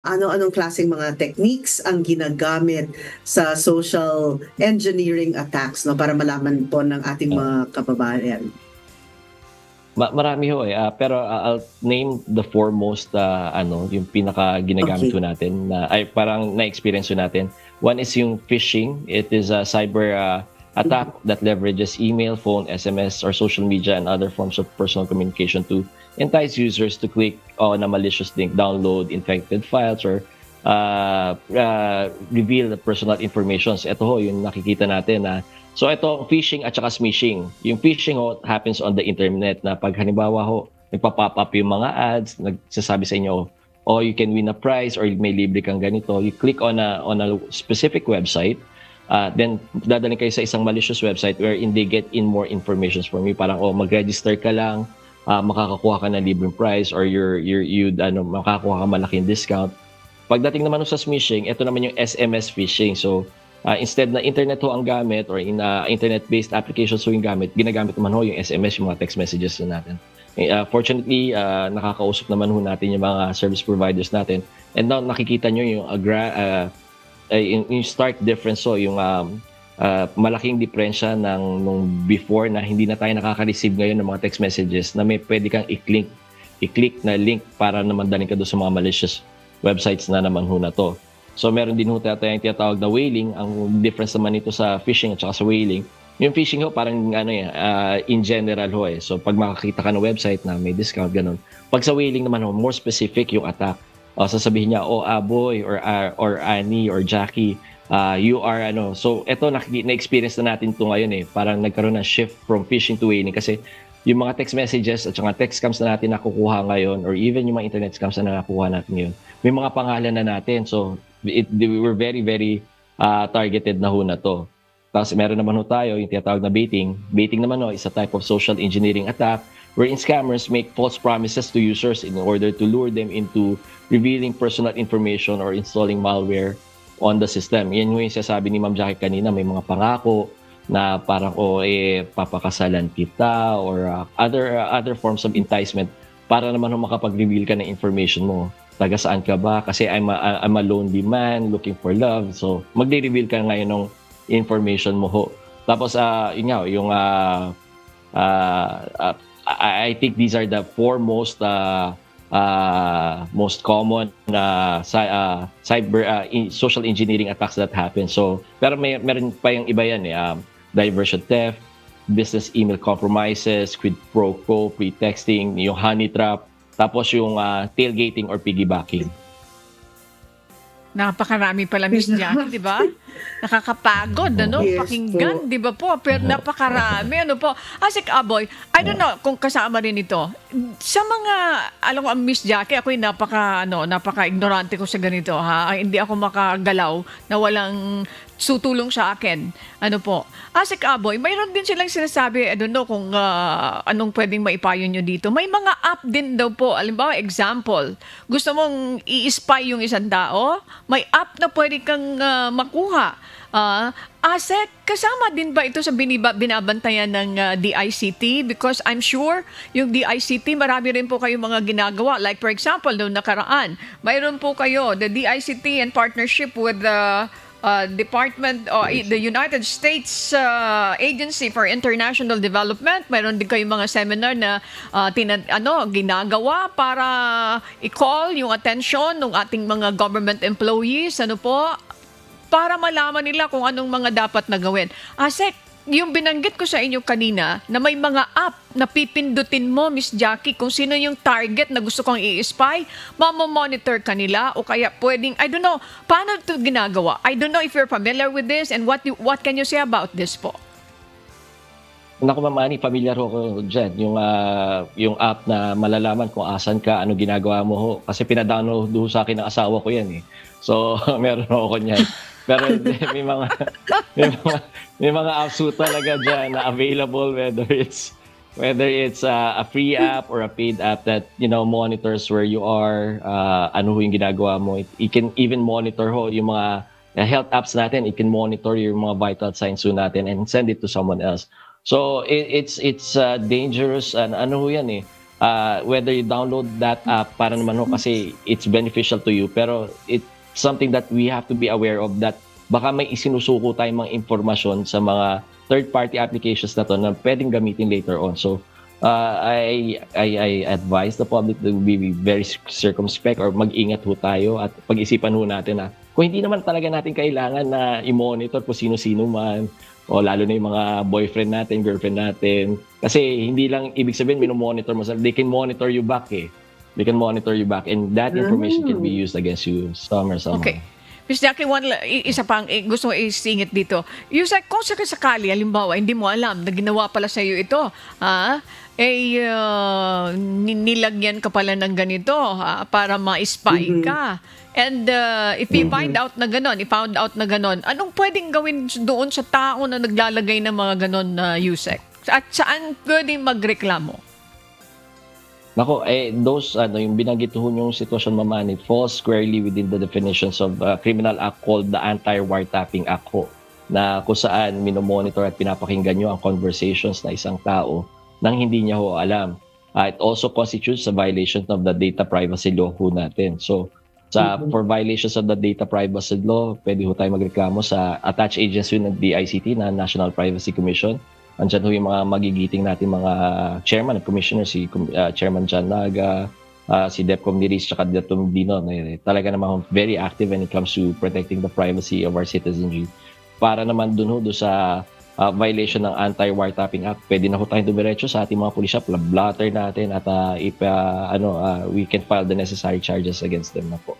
ano-anong klaseng mga techniques ang ginagamit sa social engineering attacks, no, para malaman po ng ating mga kababayan? Marami ho eh. Pero I'll name the foremost, yung pinaka ginagamit Okay. ho natin na ay parang na-experience ho natin. One is yung phishing. It is a cyber attack that leverages email, phone, SMS, or social media and other forms of personal communication to entice users to click on a malicious link, download infected files, or reveal the personal information. Ito ho, yung nakikita natin na so ito, phishing at saka smishing. Yung phishing ho happens on the internet na pag halimbawa ho, nagpa-pop up yung mga ads, nagsasabi sa inyo, oh, you can win a prize or may libre kang ganito. You click on a specific website, then dadaling kayo sa isang malicious website wherein they get in more information from you. Parang, oh, mag-register ka lang, makakakuha ka ng libreng prize or makakakuha ka malaking discount. Pagdating naman sa smishing, ito naman yung SMS phishing. So, instead na internet ho ang gamit or internet-based applications ho yung gamit, ginagamit naman ho yung SMS, yung mga text messages natin. Fortunately, nakakausap naman ho natin yung mga service providers natin. And now, nakikita nyo yung stark difference ho, yung malaking diferensya nung before na hindi na tayo nakaka-receive ngayon ng mga text messages na may pwede kang i-click na link para naman daling ka doon sa mga malicious websites na naman ho na to. So meron din ho tayong tinatawag na whaling. Ang difference naman nito sa phishing at saka sa whaling, yung phishing ho parang in general ho eh. So pag makakita ka ng website na may discount, ganun. Pag sa whaling naman ho, more specific yung attack. Sasabihin niya, oh, boy, or Annie, or Jackie, you are So eto, na-experience na natin to ngayon eh. Parang nagkaroon ng shift from phishing to whaling kasi yung mga text messages at saka text scams na natin nakukuha ngayon or even yung mga internet scams na nakukuha natin ngayon, may mga pangalan na natin. So we were very, very targeted na ho na to. Tapos meron naman ho tayo yung tinatawag na baiting. Baiting naman ho is a type of social engineering attack wherein scammers make false promises to users in order to lure them into revealing personal information or installing malware on the system. Yan yung sasabi ni Ma'am Jackie kanina, may mga pangako na parang papakasalan kita or other forms of enticement para naman makapag-reveal ka ng information mo. Taga saan ka ba? Kasi I'm a lonely man looking for love. So magre-reveal ka ngayon ng information mo ho. Tapos yun nga, yung I think these are the four most common cyber social engineering attacks that happen. So pero meron pa yung iba yan eh. Diversion theft, business email compromises, quid pro quo, pretexting, yung honey trap, tapos yung tailgating or piggybacking. Napakarami pala, Miss Jackie, di ba? Nakakapagod, Yes pakinggan, po. di ba po? Pero napakarami, po. Asik Aboy, I don't know kung kasama rin ito. Sa mga, alam ko, Miss Jackie, ako'y napaka-ignorante ko sa ganito, ha? Hindi ako makagalaw na walang sutulong sa akin. Asik Aboy, mayroon din silang sinasabi, I don't know kung anong pwedeng maipayo nyo dito. May mga app din daw po, alimbawa, example, gusto mong i-spy yung isang tao, may app na pwede kang makuha. Asek, kasama din ba ito sa binabantayan ng DICT? Because I'm sure yung DICT, marami rin po kayong mga ginagawa. Like for example, noong nakaraan, mayroon po kayo, the DICT in partnership with the the United States Agency for International Development. Mayroon din kayong mga seminar na ginagawa para i-call yung attention ng ating mga government employees, para malaman nila kung anong mga dapat na gawin. Asek, yung binanggit ko sa inyo kanina na may mga app na pipindutin mo, Miss Jackie, kung sino yung target na gusto kong i-spy, mamamonitor ka nila o kaya pwedeng, I don't know, paano ito ginagawa? I don't know if you're familiar with this and what can you say about this po? Naku, Ma'am Annie, familiar ko dyan. Yung app na malalaman kung asan ka, ano ginagawa mo ho. Kasi pinadownload sa akin ng asawa ko yan eh. So, meron ako niyan. Pero may mga apps talaga dyan na available, whether it's a free app or a paid app that monitors where you are, ano yung ginagawa mo. It can even monitor yung mga health apps natin. It can monitor yung mga vital signs natin and send it to someone else. So it's dangerous and yan eh. whether you download that app para naman kasi it's beneficial to you, pero it's something that we have to be aware of, that baka may isinusuko tayong mga impormasyon sa mga third-party applications na to na pwedeng gamitin later on. So I advise the public to be very circumspect, or mag-ingat ho tayo at pag-isipan ho natin na kung hindi naman talaga natin kailangan na i-monitor kung sino-sino man, o lalo na yung mga boyfriend natin, girlfriend natin. Kasi hindi lang ibig sabihin minomonitor mo, they can monitor you back eh. They can monitor you back, and that information can be used against you somehow. Okay. Miss Jackie, isa pang gusto ko isingit dito. Yung kung sakali, halimbawa, hindi mo alam na ginawa pala sa iyo ito, nilagyan ka pala ng ganito para ma-spy ka. And if you found out na ganon, anong pwedeng gawin doon sa tao na naglalagay ng mga ganon na Yusek? At saan pwedeng magreklamo? Nako, yung binanggit ho yung sitwasyon, Ma'am, it falls squarely within the definitions of criminal act called the Anti-Wiretapping Act ho, na kung saan minomonitor at pinapakinggan nyo ang conversations na isang tao nang hindi niya ho alam. It also constitutes a violation of the data privacy law ho natin. So, for violations of the data privacy law, pwede ho tayo magreklamo sa attached agency ng DICT na National Privacy Commission. Andyan ho yung mga magigiting natin mga chairman at commissioner, si Chairman John Naga, si DepCom Niris, tsaka Dr. Dino. Talaga naman very active when it comes to protecting the privacy of our citizenry. Para naman dun sa violation ng Anti-Wiretapping Act, pwede na ho tayong dumiretso sa ating mga pulisya, blatter natin at we can file the necessary charges against them na po.